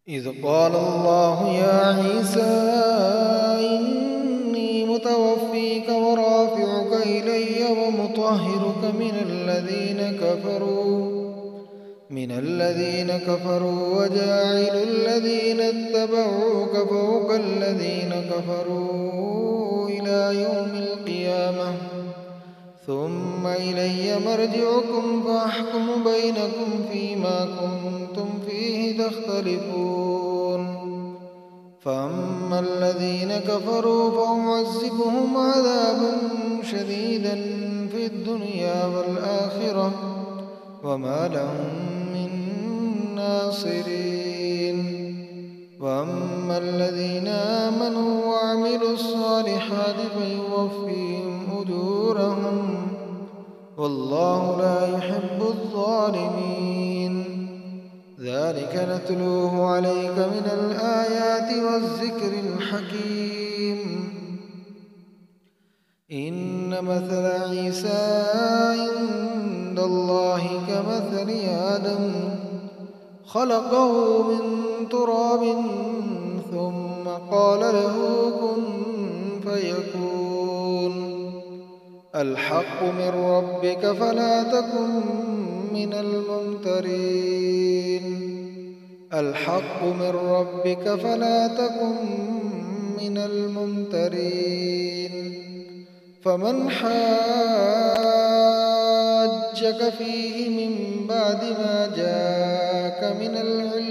إذ قال الله يا عيسى إني متوفيك ورافعك إلي ومطهرك من الذين كفروا وجاعل الذين اتبعوك فوق الذين كفروا إلى يوم القيامة ثم إلي مرجعكم فأحكم بينكم فيما كنتم فيه تختلفون فأما الذين كفروا فأعذبهم عذابا شديدا في الدنيا والآخرة وما لهم من ناصرين وأما الذين آمنوا وعملوا الصالحات فيوفيهم أجورهم والله لا يحب الظالمين ذلك نتلوه عليك من الآيات والذكر الحكيم إن مثل عيسى عند الله كمثل آدم خلقه من تراب ثم قال له كن فيكون الحق من ربك فلا تكن من الممترين فمن حاجك فيه من بعد ما جاءك من العلم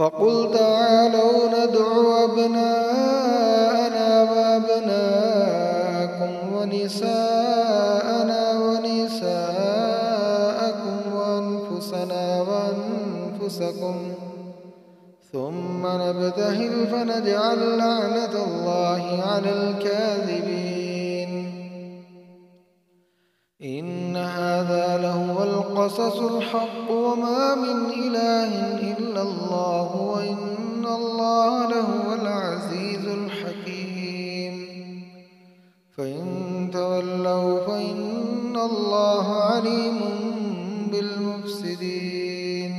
فقل تعالوا ندع أبناءنا وأبناءكم ونساءنا ونساءكم وأنفسنا وأنفسكم ثم نبتهل فنجعل لعنة الله على الكاذبين إن هذا لهو القصص الحق وما من إله إلا الله وإن الله لهو العزيز الحكيم فإن تولوا فإن الله عليم بالمفسدين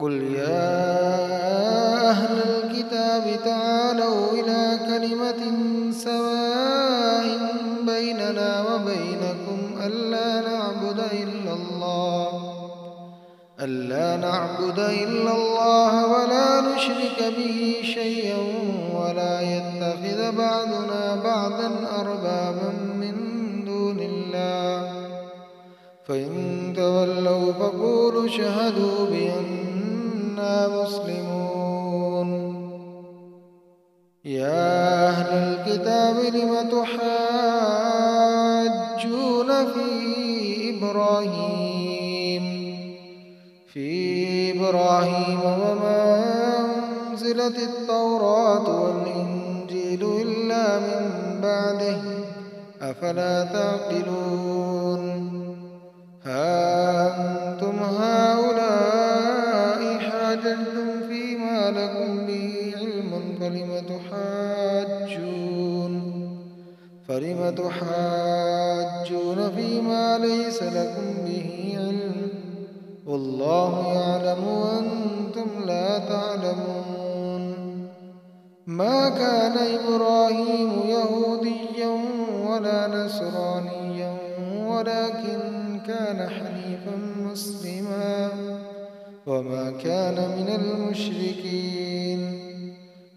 قل يا أهل الكتاب تعالوا إلى كلمة سواء بيننا وبينكم ألا نعبد إلا الله ولا نشرك به شيئا ولا يتخذ بعضنا بعضا أربابا من دون الله فإن تولوا فقولوا اشهدوا بأننا مسلمون يا أهل الكتاب لم تحاجون في إبراهيم وما أنزلت التوراة والإنجيل إلا من بعده أفلا تعقلون ها أنتم هؤلاء حاججتم فيما لكم به علم فلم تحاجون فيما ليس لكم به علم والله يعلم وأنتم لا تعلمون ما كان إبراهيم يهوديا ولا نصرانيا ولكن كان حنيفا مسلما وما كان من المشركين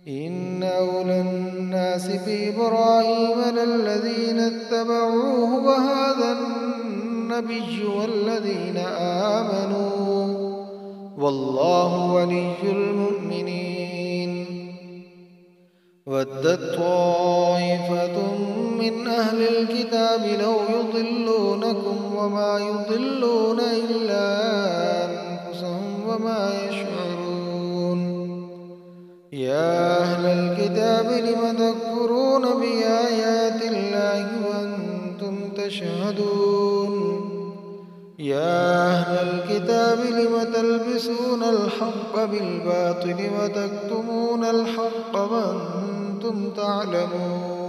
إن أولى الناس بإبراهيم للذين اتبعوه وهذا النبي والذين آمنوا والله ولي المؤمنين ودت طائفة من أهل الكتاب لو يضلونكم وما يضلون إلا أنفسهم وما يشعرون يا أهل الكتاب لم تكفرون بآيات الله وأنتم تشهدون يا أهل الكتاب لم تلبسون الحق بالباطل وتكتمون الحق وأنتم تعلمون